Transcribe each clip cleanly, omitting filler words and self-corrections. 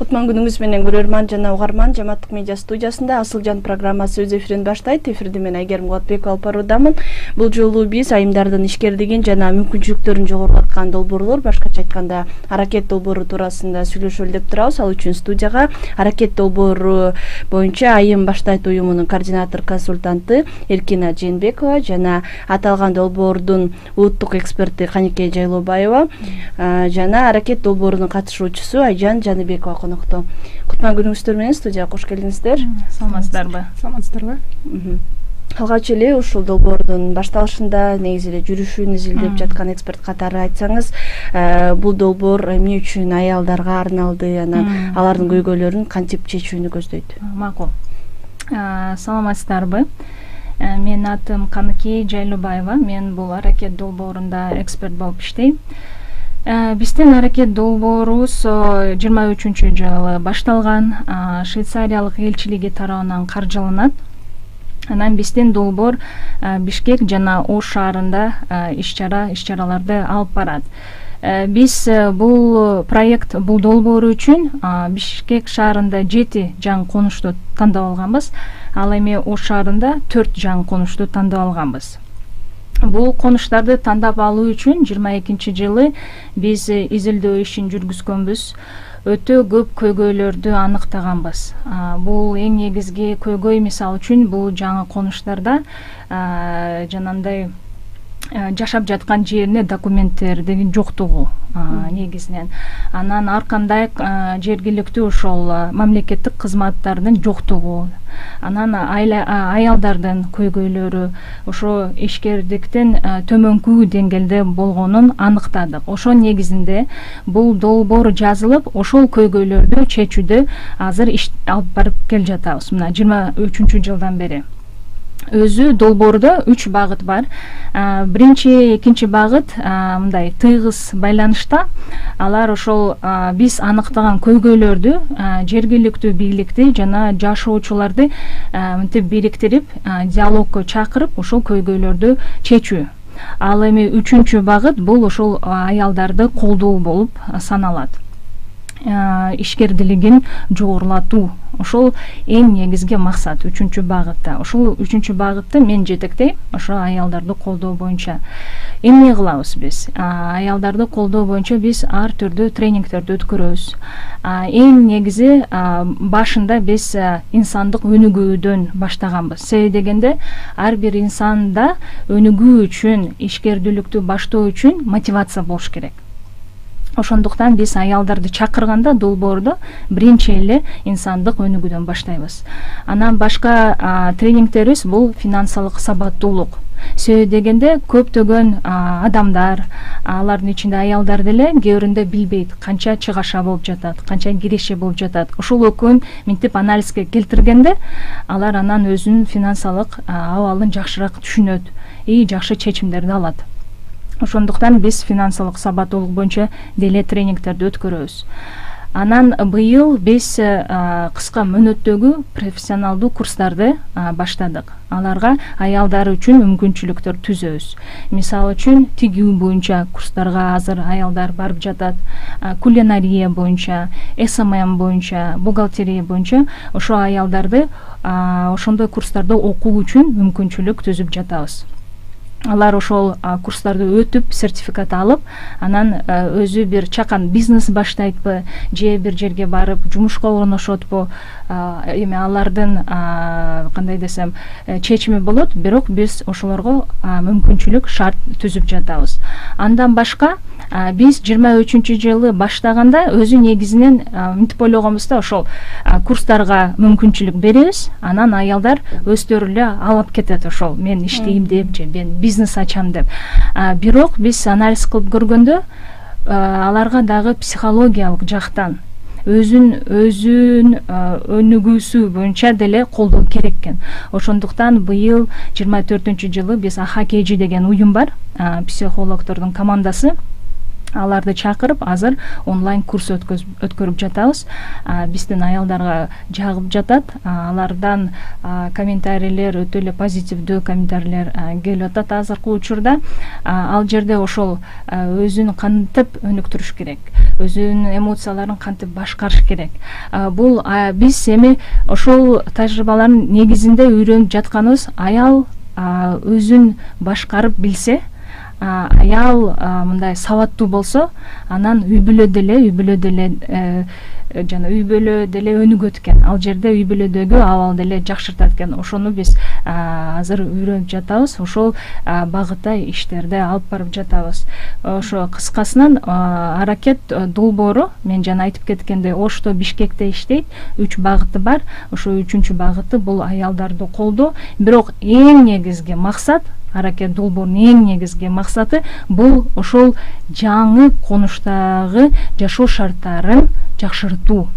Кутман күнүңүз менен көрөрман жана угарман. Жаматтык медиа студиясында Асылжан программасы өз эфирин баштайт. Эфирде мен Айгерим Кубатбекова алып баруудамын. Бул жолу биз айымдардын ишкерлигин жана мүмкүнчүлүктөрүн жогорулаткан долбоорлор, башкача айтканда аракет долбоору туурасында сүйлөшөлү деп турабыз. Ал үчүн студияга аракет долбоору боюнча айым баштайт уюмунун координатор консультанты Эркина Жээнбекова жана аталган долбоордун улуттук эксперти Каникей Жайлообаева жана аракет долбоорунун катышуучусу Айжан Жаныбекова конокто. Кутман күнүңүздөр менен студияга кош келиңиздер. Саламатсыздарбы? Саламатсыздарбы? Алгач эле ушул долбоордун башталышында негизи эле жүрүшүн изилдеп жаткан эксперт катары айтсаңыз, бул долбоор эмне үчүн аялдарга арналды, анан алардын көйгөйлөрүн кантип чечүүнү көздөйт? Макул. Саламатсыздарбы? Менин атым Каникей Жайлообаева. Мен бул аракет долбоорунда эксперт болуп иштейм. Биздин аракет долбоорубуз 23-жылы башталган, Швейцариялык элчилиги тарабынан каржыланат. Анан биздин долбоор Бишкек жана Ош шаарында иш-чараларды алып барат. Биз бул проект, бул долбоор үчүн Бишкек шаарында 7 жаңы конушту тандап алганбыз. Ал эми Ош шаарында 4 жаңы конушту тандап алганбыз. Бул конуштарды тандап алуу үчүн 22-жылы биз изилдөө ишин жүргүзгөнбүз. Өтө көп көйгөйлөрдү аныктаганбыз. Бул эң негизги көйгөй, мисалы үчүн бул жаңы конуштарда жанагындай жашап жаткан жерине документтердин жоктугу негизинен. Анан ар кандай жергиликтүү ошол мамлекеттик кызматтардын жоктугу. Анан аялдардын көйгөйлөрү ошо ишкердиктин төмөнкү деңгээлде болгонун аныктадык. Ошо негизинде бул долбоор жазылып, ошол көйгөйлөрдү чечүүдө азыр иш алып барып кел жатабыз. Мына 23-жылдан бери. Өзү долбоордо 3 багыт бар. Биринчи, экинчи багыт мындай тыйгыз байланышта. Алар ошол биз аныктаган көйгөйлөрдү жергиликтүү бийликти жана жашоочуларды мынтип бириктирип, диалогко чакырып, ошол көйгөйлөрдү чечүү. Ал эми 3-чү багыт бул ошол аялдарды колдоо болуп саналат. Ишкердилигин жогорулатуу. Ошол эң негизги максат 3-чү багытта. Ошол 3-чү багытты мен жетектейм, ошо аялдарды колдоо боюнча. Эмне кылабыз биз? Аялдарды колдоо боюнча биз ар түрдүү тренингтерди өткөрөбүз. Эң негизи башында биз инсандык өнүгүүдөн баштаганбыз. Себеби дегенде ар бир инсанда өнүгүү үчүн, ишкердүүлүктү баштоо үчүн мотивация болуш керек. Ошондуктан биз аялдарды чакырганда долбоордо биринчи эле инсандык өнүгүүдөн баштайбыз. Анан башка тренингтерибиз бул финансылык сабаттуулук. Себеби дегенде көптөгөн адамдар, алардын ичинде аялдар деле кээ биринде билбейт канча чыгаша болуп жатат, канча киреше болуп жатат. Ошол экөөнү минтип анализге келтиргенде алар анан өзүнүн финансылык абалын жакшыраак түшүнөт и жакшы чечимдерди алат. Ошондуктан биз финансылык сабаттуулук боюнча деле тренингтерди өткөрөбүз. Анан быйыл биз кыска мөөнөттөгү профессионалдуу курстарды баштадык. Аларга аялдар үчүн мүмкүнчүлүктөр түзөбүз. Мисалы үчүн тигүү боюнча курстарга азыр аялдар барып жатат, кулинария боюнча, СММ боюнча, бухгалтерия боюнча ошо аялдарды ошондой курстарды окуу үчүн мүмкүнчүлүк түзүп жатабыз. Алар ошол курстарды өтүп, сертификат алып, анан өзү бир чакан бизнес баштайтпы, же бир жерге барып жумушка орношотпу, эми алардын кандай десем чечими болот, бирок биз ошолорго мүмкүнчүлүк шарт түзүп жатабыз. Андан башка биз 23-жылы баштаганда өзү негизинен мынтип ойлогонбуз да, ошол курстарга мүмкүнчүлүк беребиз, анан аялдар өздөрү эле алып кетет, ошол мен иштейм деп же мен бизнес ачам деп. Бирок биз анализ кылып көргөндө аларга дагы психологиялык жактан өзүн өнүгүүсү боюнча деле колдоо керек экен. Ошондуктан быйыл 24-жылы биз АХКЖ деген уюм бар, психологдордун командасы. Аларды чакырып, азыр онлайн курс өткөрүп жатабыз. Биздин аялдарга жагып жатат. Алардан комментарийлер, өтө эле позитивдүү комментарийлер келип атат азыркы учурда. Ал жерде ошол өзүн кантип өнүктүрүш керек, өзүнүн эмоцияларын кантип башкарыш керек. Бул биз эми ошол тажрыйбалардын негизинде үйрөнүп жатканыбыз, аял өзүн башкарып билсе, аял мындай сабаттуу болсо, анан үй бүлө деле жана үй бүлө деле өнүгөт экен. Ал жерде үй бүлөдөгү абал деле жакшыртат экен. Ошону биз азыр үйрөнүп жатабыз. Ошол багытта иштерди алып барып жатабыз. Ошо кыскасынан аракет долбоору, мен жана айтып кеткендей, Ошто, Бишкекте иштейт. 3 багыты бар. Ошо 3-үчү багыты бул аялдарды колдоо. Бирок эң негизги максат, аракет долбоорунун эң негизги максаты бул ошол жаңы конуштагы жашоо шарттарын жакшыртуу.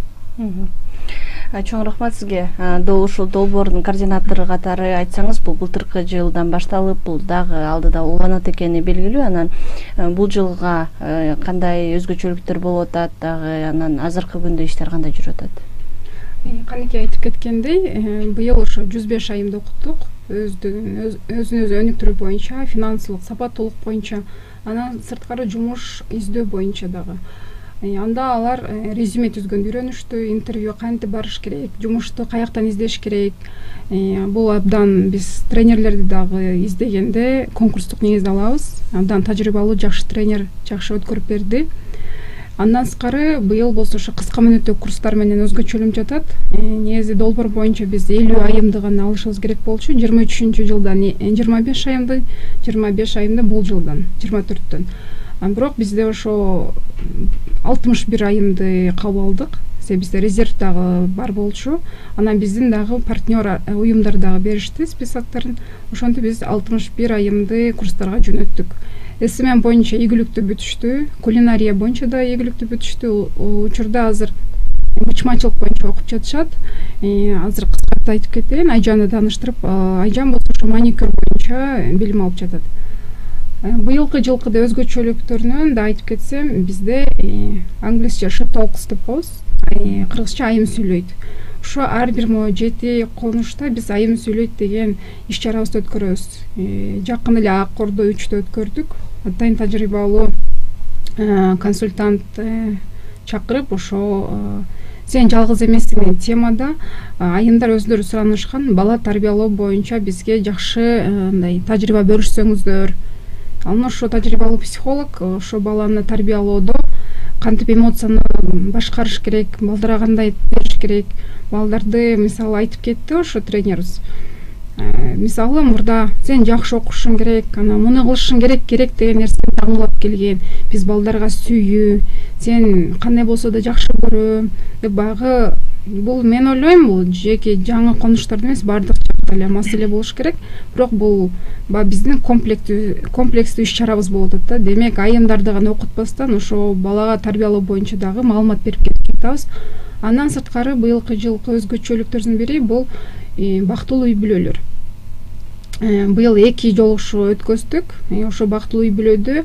Чоң рахмат сизге. Ушул долбоордун координатору катары айтсаңыз, бул былтыркы жылдан башталып, бул дагы алдыда уланат экени белгилүү. Анан бул жылга кандай өзгөчөлүктөр болуп атат, дагы анан азыркы күндө иштер кандай жүрүп атат? Канеке айтып кеткендей, быйыл ошо 105 айымды окуттук. Өзүн өзү өнүктүрүү боюнча, финансылык сапаттуулук боюнча, анан сырткары жумуш издөө боюнча дагы. Анда алар резюме түзгөндү үйрөнүштү, интервью кантип барыш керек, жумушту каяктан издеш керек. Бул абдан биз тренерлерди дагы издегенде конкурстук негизде алабыз. Абдан тажрыйбалуу жакшы тренер жакшы өткөрүп берди. Андан сырткары быйыл болсо ошо кыска мөөнөттөгү курстар менен өзгөчөлөнүп жатат. Негизи долбоор боюнча биз 50 айымды гана алышыбыз керек болчу. 23-жылдан 25 айымды, 25 айымды бул жылдан 24-төн. Бирок бизде ошо 61 айымды кабыл алдык. Бизде резерв дагы бар болчу. Анан биздин дагы партнер уюмдар дагы беришти списокторун. Ошентип биз 61 айымды курстарга жөнөттүк. СММ боюнча ийгиликтүү бүтүштү, кулинария боюнча да ийгиликтүү бүтүштү. Учурда азыр бычмачылык боюнча окуп жатышат. Азыр кыскартып айтып кетейин, Айжанды тааныштырып, Айжан болсо ошо маникюр боюнча билим алып жатат. Быйылкы жылкыда өзгөчөлүктөрүнөн да айтып кетсем, бизде англисче she talks деп коебуз, кыргызча айым сүйлөйт. Ошо ар бир 7 конушта биз айым сүйлөйт деген иш чарабызды өткөрөбүз. Жакын эле Аккордо 3-тө өткөрдүк. Атайын тажрыйбалуу консультант чакырып, ошо сен жалгыз эмессиң деген темада айымдар өздөрү суранышкан, бала тарбиялоо боюнча бизге жакшы мындай тажрыйба бөлүшсөңүздөр. Анан ошо тажрыйбалуу психолог ошо баланы тарбиялоодо кантип эмоцияны башкарыш керек, балдарга кандай бериш керек, балдарды мисалы айтып кетти ошо тренерибиз. Мисалы мурда сен жакшы окушуң керек, анан муну кылышың керек деген нерсени таңылап келген. Биз балдарга сүйүү, сен кандай болсо да жакшы көрөм деп багы. Бул мен ойлойм, бул жеке жаңы конуштарда эмес, бардык жакта эле маселе болуш керек. Бирок бул биздин комплекстүү иш чарабыз болуп атат да. Демек, айымдарды гана окутпастан ошо балага тарбиялоо боюнча дагы маалымат берип кетип жатабыз. Андан сырткары быйылкы жылкы өзгөчөлүктөрдүн бири бул бактылуу үй бүлөлөр. Быйыл 2 жолугушуу өткөздүк. Ошо бактылуу үй бүлөдө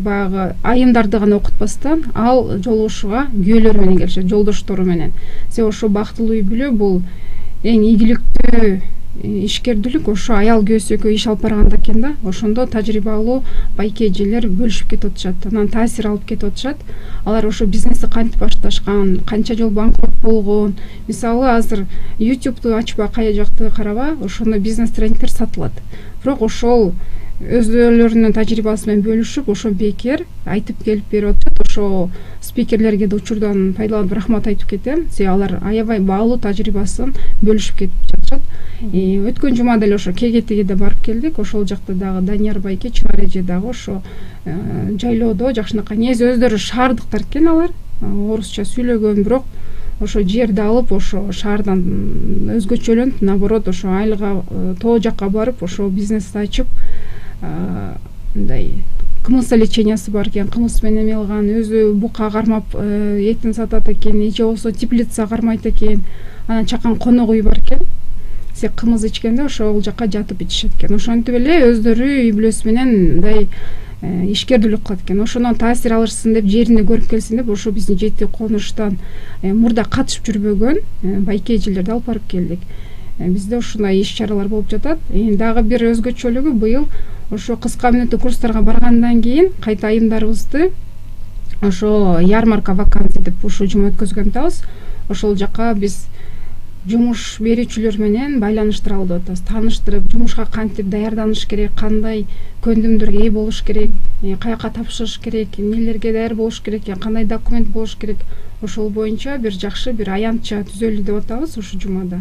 баягы айымдарды гана окутпастан, ал жолугушууга күйөөлөр менен келишет, жолдоштору менен. Ошо бактылуу үй бүлө бул эң ийгиликтүү ишкердүүлүк. Ошо аял күйөөсү экөө иш алып барганда экен да. Ошондо тажрыйбалуу байке эжелер бөлүшүп кетип атышат, анан таасир алып кетип атышат. Алар ошо бизнести кантип башташкан, канча жол банкрот болгон. Мисалы азыр YouTube'ду ачпа, кая жакты караба, ошондо бизнес тренингдер сатылат. Бирок ошол өздөрүнүн тажрыйбасы менен бөлүшүп, ошо бекер айтып келип берип атышат. Ошо спикерлерге да учурдан пайдаланып рахмат айтып кетем. Алар аябай баалуу тажрыйбасын бөлүшүп кетип жатышат. Өткөн жумада эле ошо Кегетиге да барып келдик. Ошол жакта дагы Данияр байке, Чынар эже дагы ошо жайлоодо жакшынакай. Негизи өздөрү шаардыктар экен алар. Орусча сүйлөгөн, бирок ошо жерди алып, ошо шаардан өзгөчөлөнүп, наоборот, ошо айылга, тоо жакка барып, ошо бизнести ачып, мындай кымыз лечениясы бар экен, кымыз менен эме кылган, өзү бука кармап этин сатат экен, же болсо теплица кармайт экен. Анан чакан конок үй бар экен. Кымыз ичкенде ошол жакка жатып ичишет экен. Ошентип эле өздөрү үй бүлөсү менен мындай ишкердүүлүк кылат экен. Ошондон таасир алышсын деп, жеринде көрүп келсин деп, ошо биздин 7 конуштан мурда катышып жүрбөгөн байке эжелерди алып барып келдик. Бизде ушундай иш чаралар болуп жатат. Дагы бир өзгөчөлүгү быйыл ошо кыска мөөнөттүк курстарга баргандан кийин кайта айымдарыбызды ошо ярмарка вакансий деп ушул жума өткөзгөн атабыз. Ошол жака биз жумуш берүүчүлөр менен байланыштыра алып атабыз. Тааныштырып, жумушка кантип даярданыш керек, кандай көндүмдөргө ээ болуш керек, каяка тапшырыш керек, эмнелерге даяр болуш керек, кандай документ болуш керек. Ошол боюнча бир жакшы бир аянтча түзөлдү деп атабыз ушул жумада.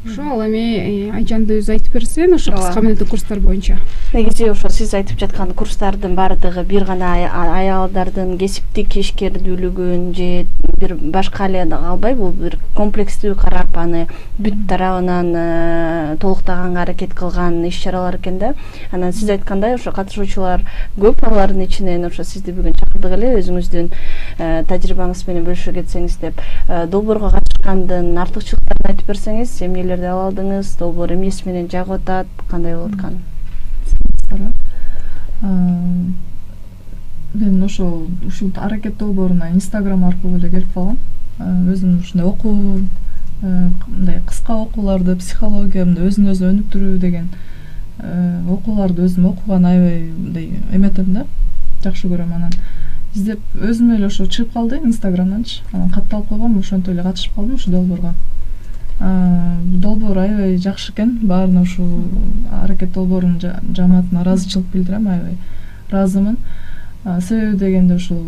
Ошо ал эми Айжанды өзү айтып берсен, ошо кыска мөөнөттүү курстар боюнча. Негизи ошо сиз айтып жаткан курстардын баардыгы бир гана аялдардын кесиптик ишкердүүлүгүн же бир башка эле албай, бул бир комплекстүү карап аны бүт тарабынан толуктаганга аракет кылган иш-чаралар экен да. Анан сиз айткандай ошо катышуучулар көп, алардын ичинен ошо сизди бүгүн чакырдык эле өзүңүздүн тажрыйбаңыз менен бөлүшө кетсеңиз деп. Долбоорго катышкандын артыкчылыктарын айтып берсеңиз, эмнелерди ала алдыңыз, долбоор эмнеси менен жагып атат, кандай болуп аткан? Мен ошол ушул аракет долбооруна Instagram аркылуу эле келип калгам. Өзүм ушундай окуу, мындай кыска окууларды, психология, мындай өзүн өзү өнүктүрүү деген окууларды өзүм окуган аябай мындай эметем да, жакшы көрөм. Анан издеп өзүм эле ошо чыгып калды Instagramданчы. Анан катталып койгом, ошентип эле катышып калдым ушул долбоорго. Долбоор аябай жакшы экен. Баарына ушул аракет долбоорунун жамаатына ыраазычылык билдирем, аябай ыраазымын. Себеби дегенде ушул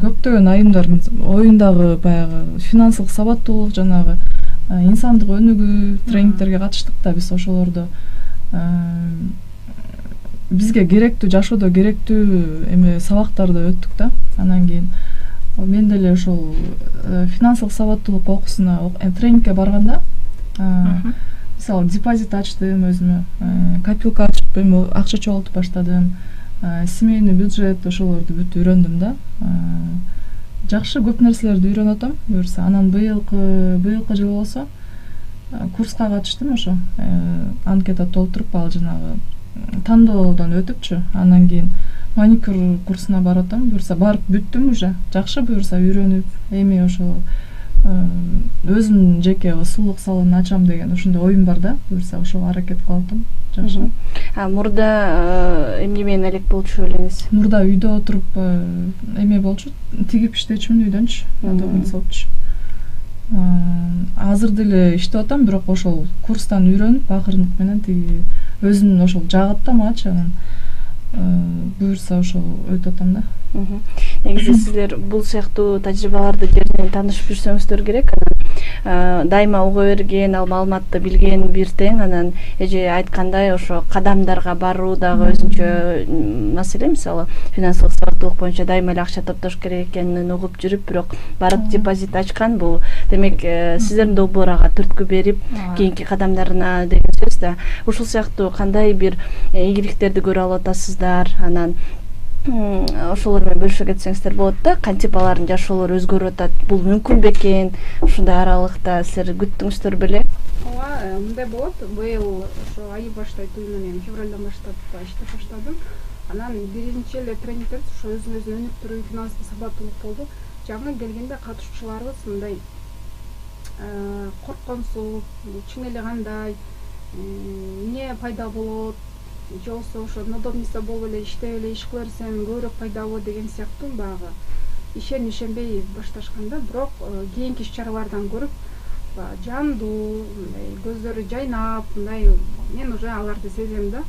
көптөгөн айымдар оюндагы баягы финансылык сабаттуулук, жанагы инсандык өнүгүү тренингтерге катыштык да, биз ошолордо бизге керектүү, жашоодо керектүү эме сабактарды өттүк да. Анан кийин мен деле ошол финансылык сабаттуулук окуусуна тренингке барганда мисалы депозит ачтым өзүмө, копилка ачып эми акча чогултуп баштадым, семейный бюджет ошолорду бүт үйрөндүм да. Жакшы көп нерселерди үйрөнүп атам буюрса. Анан быйылкы жылы болсо курска катыштым, ошо анкета толтуруп, ал жанагы тандоодон өтүпчү. Анан кийин маникюр курсуна барып атам, буюрса барып бүттүм уже. Жакшы буюрса үйрөнүп, эми ошо өзүмдүн жеке сулук салонун ачам деген ошондой оюм бар да, буюрса ошого аракет кылып атам. Жакшы. Мурда эмне менен элек болчу элеңиз? Мурда үйдө отуруп эме болчу, тигип иштечүмүн үйдөнчү, адабын сопчу. Азыр деле иштеп атам, бирок ошол курстан үйрөнүп, акырындык менен тиги өзүм ошол жагат да мачы, анан буюрса ошол өтүп атам да. Негизи сиздер бул сыяктуу тажрыйбаларды жеринен таанышып жүрсөңүздөр керек. Анан дайыма уга берген, ал маалыматты билген бир тең, анан эже айткандай ошо кадамдарга баруу дагы өзүнчө маселе. Мисалы, финансылык сабаттуулук боюнча дайыма эле акча топтош керек экенин угуп жүрүп, бирок барып депозит ачкан, бул демек сиздердин долбоор ага түрткү берип, кийинки кадамдарына деген сөз да. Ушул сыяктуу кандай бир ийгиликтерди көрө алып атасыздар? Анан ошолор менен бөлүшө кетсеңиздер болот да. Кантип алардын жашоолору өзгөрүп атат? Бул мүмкүн бекен? Ушундай аралыкта силер күттүңүздөр беле? Ооба, мындай болот. Быйыл ошо айы баштайт менен февралдан баштап иштеп баштадым. Анан биринчи эле тренингдер ошо өзүн өзү өнүктүрүү, финансылык сабаттуулук болду. Жаңы келгенде катышуучуларыбыз мындай коркконсуз, чын эле кандай, эмне пайда болот, же болбосо ошо нодомниса болуп эле иштеп эле иш кыла берсем көбүрөөк пайдабы деген сыяктуу баягы ишенбей башташканда, бирок кийинки иш-чаралардан көрүп жандуу, мындай көздөрү жайнап, мындай мен уже аларды сезем да.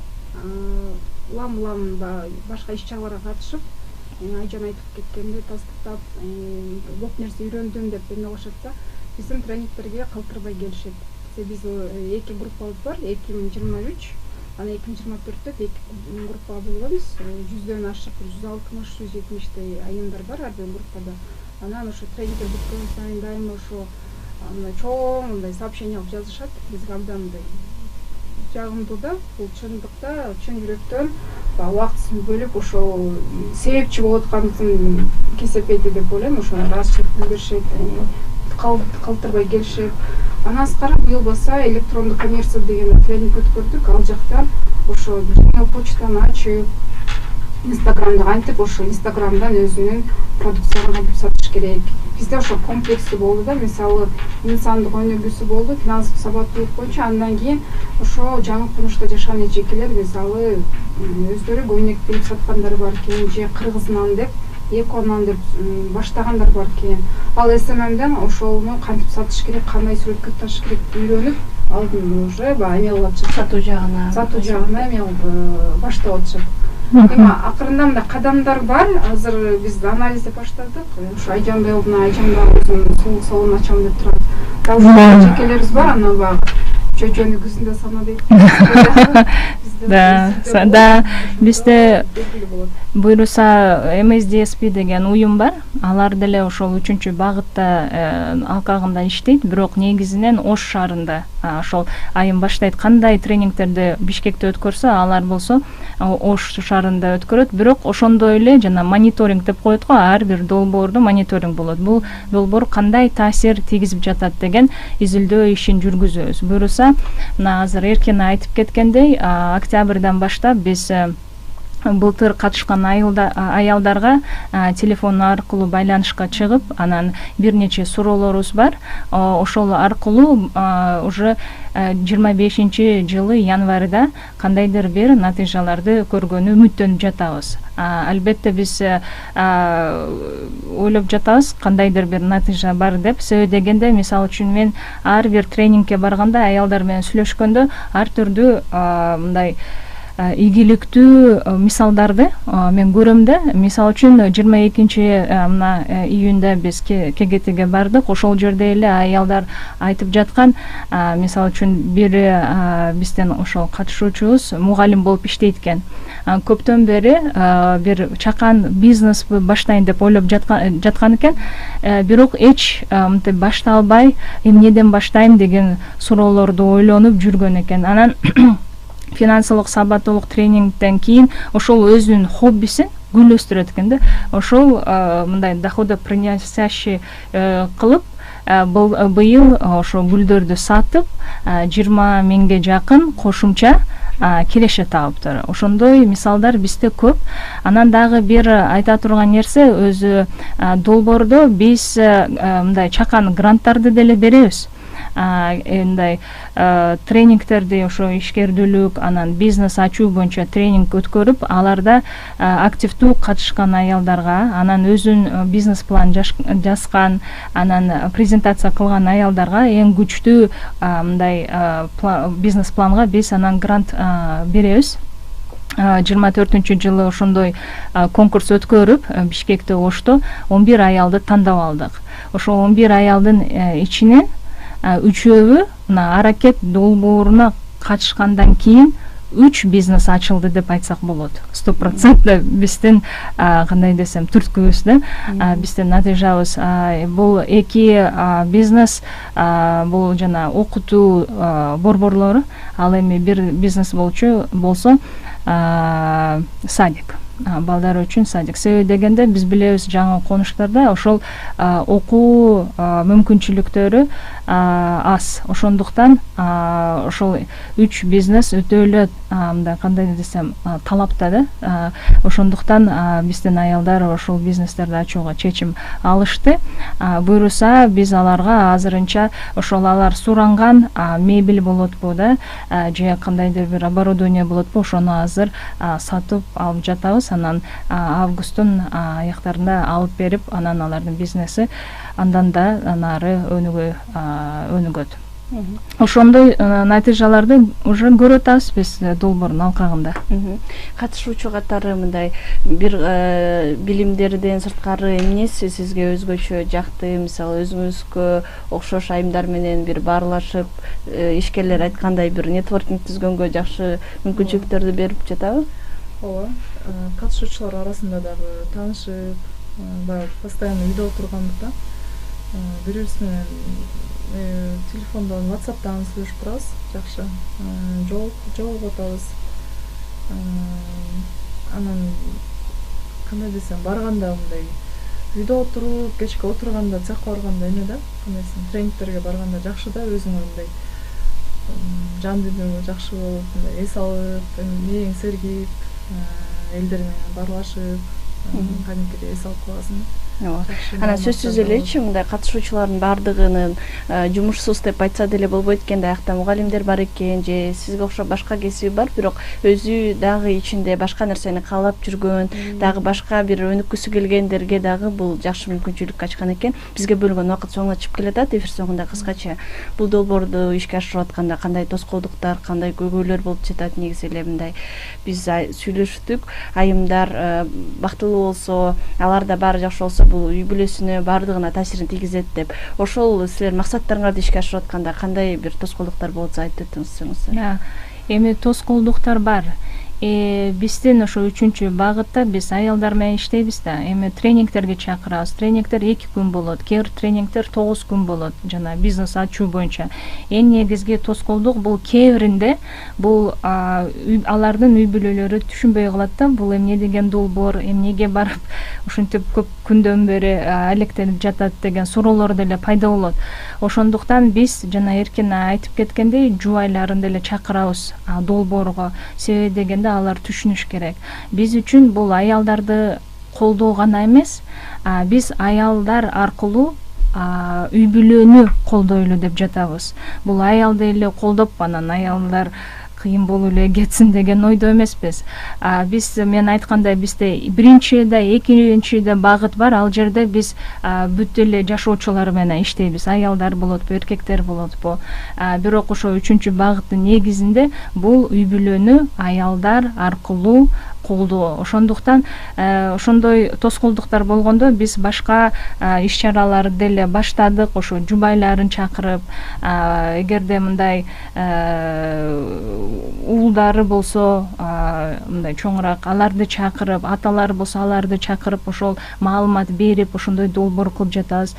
Улам башка иш-чараларга катышып, Айжан айтып кеткендей тастыктап, көп нерсе үйрөндүм деп эме кылышат да. Биздин тренингтерге калтырбай келишет. Биз эки группабыз бар, 2023, анан 2024-тө эки группага бөлгөнбүз. 100дөн ашык, 160, 170 айымдар бар ар бир группада. Анан ошо тренингдер бүткөн сайын дайыма ошо чоң мындай сообщение кылып жазышат. Бизге абдан мындай жагымдуу да, бул чындыкта, чын жүрөктөн убактысын бөлүп ошол себепчи болуп атканын кесепети деп ойлойм. Ошо ыраазычылык билдиришет, калтырбай келишет. Анан сырткары быйыл болсо электрондук коммерция деген тренинг өткөрдүк. Ал жакта ошо жаңы почтаны ачып, Инстаграмда кантип ошо Инстаграмдан өзүнүн продукциясын кантип сатыш керек. Бизде ошо комплекстүү болду да, мисалы инсандык өнүгүүсү болду, финансылык сабаттуулук боюнча. Андан кийин ошо жаңы конушта жашаган эжекелер мисалы өздөрү көйнөк тигип саткандар бар, кийин же кыргызынан деп эконан деп баштагандар бар экен. Ал СММден ошолну кантип сатыш керек, кандай сүрөткө ташыш керек үйрөнүп, алдын уже эме кылып атышат. Сатуу жагына эме баштап атышат. Эми акырында мындай кадамдар бар. Азыр биз анализди баштадык. Ушу Айжанбай алдына Айжанбай өзүнүн сулук салонун ачам деп турат. Дагы чекелерибиз бар, аны баягы чөчөнү күзүндө сана дейт. Да, бизде буйруса MSDSP деген уюм бар. Алар деле ошол 3-багытта алкагында иштейт, бирок негизинен Ош шаарында ошол айым баштайт. Кандай тренингтерди Бишкекте өткөрсө, алар болсо Ош шаарында өткөрөт, бирок ошондой эле жана мониторинг деп коет го, ар бир долбоордо мониторинг болот. Бул долбоор кандай таасир тийгизип жатат деген изилдөө ишин жүргүзөбүз. Буйруса, мына азыр эркин айтып кеткендей, октябрдан баштап биз былтыр катышкан аялдарга телефон аркылуу байланышка чыгып, анан бир нече суроолорубуз бар. Ошол аркылуу уже 25-жылы январда кандайдыр бир натыйжаларды көргөнү үмүттөнүп жатабыз. Албетте биз ойлоп жатабыз кандайдыр бир натыйжа бар деп. Себеби дегенде, мисалы үчүн мен ар бир тренингке барганда, аялдар менен сүйлөшкөндө ар түрдүү мындай ийгиликтүү мисалдарды мен көрөм да. Мисалы үчүн 22-июнда биз КГТге бардык. Ошол жерде эле аялдар айтып жаткан, мисалы үчүн бири бизден ошол катышуучубуз мугалим болуп иштейт экен. Көптөн бери бир чакан бизнес баштайын деп ойлоп жаткан экен, бирок эч мынтип баштай албай, эмнеден баштайм деген суроолорду ойлонуп жүргөн экен. Анан финансылык сабаттуулук тренингден кийин ошол өзүнүн хоббисин гүлдөстүрөт экен да. Ошол мындай доходоприносящий кылып, быйыл ошо гүлдөрдү сатып 20 миңге жакын кошумча келеше таптыр. Ошондой мисалдар бизде көп. Анан дагы бир айта турган нерсе, өзү долбоордо биз мындай чакан гранттарды деле беребиз. Мындай тренингтерди, ошо ишкердүүлүк, анан бизнес ачуу боюнча тренинг өткөрүп, аларда активдүү катышкан аялдарга, анан өзүнүн бизнес план жазган, анан презентация кылган аялдарга эң күчтүү мындай бизнес планга биз анан грант беребиз. 24-жылы ошондой конкурс өткөрүп, Бишкекте, Ошто 11 аялды тандап алдык. Ошол 11 аялдын ичинен үчөөбү мына аракет долбооруна катышкандан кийин 3 бизнес ачылды деп айтсак болот. 100% биздин кандай десем түрткүбүз да, биздин натыйжабыз. Бул 2 бизнес, бул жана окутуу борборлору, ал эми бир бизнес болсо садик. Балдар үчүн садик. Себеби дегенде биз билебиз, жаңы конуштарда ошол окуу мүмкүнчүлүктөрү аз. Ошондуктан ошол 3 бизнес өтө эле мындай кандай десем талапта да. Ошондуктан биздин аялдар ошол бизнестерди ачууга чечим алышты. Буйруса биз аларга азырынча ошол алар суранган мебель болотпу да, же кандайдыр бир оборудование болотпу, ошону азыр сатып алып жатабыз. Анан августтун аяктарында алып берип, анан алардын бизнеси андан да нары өнүгөт. Ошондой натыйжаларды уже көрүп атабыз биз долбоордун алкагында. Катышуучу катары мындай бир билимдерден сырткары эмнеси сизге өзгөчө жакты? Мисалы, өзүңүзгө окшош айымдар менен бир баарлашып, ишкерлер айткандай бир нетворкинг түзгөнгө жакшы мүмкүнчүлүктөрдү берип жатабы? Ооба, катышуучулар арасында дагы таанышып, баягы постоянно үйдө отургандыктан бири-бирибиз менен телефондон, WhatsApp'тан сүйлөшүп турабыз, жакшы. Жолугутабыз. Анан кандай десем, барганда мындай үйдө отуруп, кечке отурганда, цехка барганда эме да, кандай десем, тренингтерге барганда жакшы да, өзүңө мындай жан дүйнөгө жакшы болуп, мындай эс алып, мээң сергип, элдер менен баарлашып, кадимкидей эс алып каласың. Анан сөзсүз элечи мындай катышуучулардын баардыгынын жумушсуз деп айтса деле болбойт экен, аякта мугалимдер бар экен же сизге окшоп башка кесиби бар, бирок өзү дагы ичинде башка нерсени каалап жүргөн, дагы башка бир өнүккүсү келгендерге дагы бул жакшы мүмкүнчүлүк ачкан экен. Бизге бөлүнгөн убакыт соңуна чыгып келатат. Эфир соңунда кыскача бул долбоорду ишке ашырып атканда кандай тоскоолдуктар, кандай көйгөйлөр болуп жатат, негизи эле мындай биз сүйлөштүк. Айымдар бактылуу болсо, аларда баары жакшы болсо, бул үй бүлөсүнө баардыгына таасирин тийгизет деп. Ошол силер максаттарыңарды ишке ашырып атканда кандай бир тоскоолдуктар болуп атса айтып өтсөңүз. Эми тоскоолдуктар бар. Биздин ошо 3-багытта биз аялдар менен иштейбиз да. Эми тренингтерге чакырабыз. Тренингтер 2 күн болот, кээ бир тренингтер 9 күн болот. Жана бизнес ачуу боюнча. Эң негизги тоскоолдук бул кээ биринде бул алардын үй бүлөлөрү түшүнбөй калат да. Бул эмне деген долбоор, эмнеге барып ушинтип көп күндөн бери алектенип жатат деген суроолор деле пайда болот. Ошондуктан биз жана Эркин айтып кеткендей жубайларын деле чакырабыз долбоорго. Себеби дегенде алар түшүнүш керек. Биз үчүн бул аялдарды колдоо гана эмес, биз аялдар аркылуу үй бүлөнү колдойлу деп жатабыз. Бул аялды эле колдоп анан аялдар кыйын болуп эле кетсин деген ойдо эмеспиз. Биз мен айткандай бизде биринчи да экинчи да багыт бар. Ал жерде биз бүт эле жашоочулар менен иштейбиз. Аялдар болотпу, эркектер болотпу. Бирок ошо 3-багыттын негизинде бул үй бүлөнү аялдар аркылуу колдоо. Ошондуктан ошондой тоскоолдуктар болгондо биз башка иш-чараларды деле баштадык. Ошо жубайларын чакырып, эгерде мындай уулдары болсо, мындай чоңураак аларды чакырып, аталары болсо аларды чакырып, ошол маалымат берип, ошондой долбоор кылып жатабыз.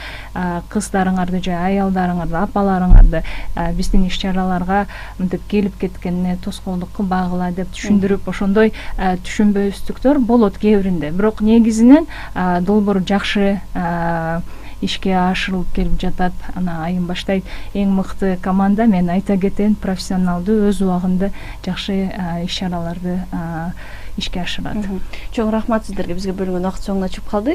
Кыздарыңарды же аялдарыңарды, апаларыңарды биздин иш-чараларга мынтип келип кеткенине тоскоолдук кылбагыла деп түшүндүрүп, ошондой түшүнбөйсүздүктөр болот кээ биринде. Бирок негизинен долбоор жакшы ишке ашырылып келип жатат. Ана айым баштайт, эң мыкты команда, мен айта кетейин, профессионалдуу өз убагында жакшы иш-чараларды ишке ашырат. Чоң рахмат сиздерге, бизге бөлүнгөн убакыт соңуна чыгып калды.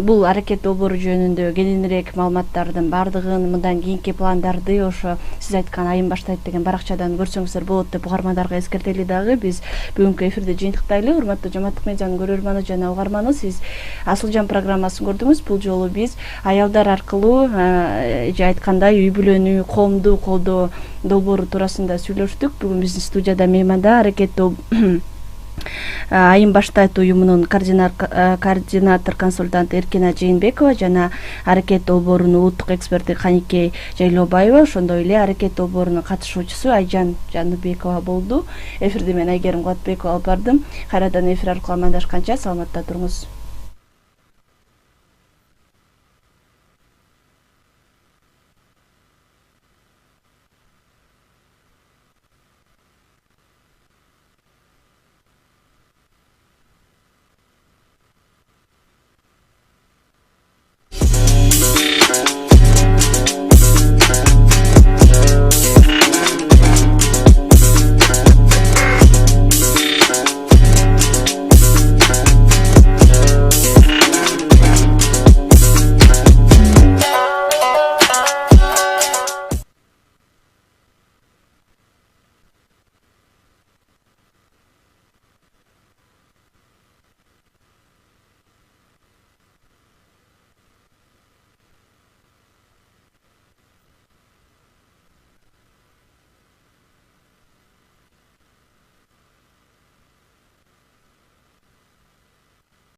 Бул аракет долбоору жөнүндө кененирээк маалыматтардын баардыгын, мындан кийинки пландарды ошо сиз айткан айым баштайт деген баракчадан көрсөңүздөр болот деп угармандарга эскертели дагы. Биз бүгүнкү эфирди жыйынтыктайлы. Урматтуу Жамааттык медианын көрөрманы жана угарманы, сиз Асылжан программасын көрдүңүз. Бул жолу биз аялдар аркылуу же айткандай үй бүлөнү, коомду колдоо долбоору туурасында сүйлөштүк. Бүгүн биздин студияда мейманда аракет айым баштайт уюмунун координатор консультанты Эркина Жээнбекова жана аракет долбоорунун улуттук эксперти Каникей Жайлообаева, ошондой эле аракет долбоорунун катышуучусу Айжан Жаныбекова болду. Эфирди мен Айгерим Кубатбекова алып бардым. Кайрадан эфир аркылуу амандашканча саламатта туруңуз.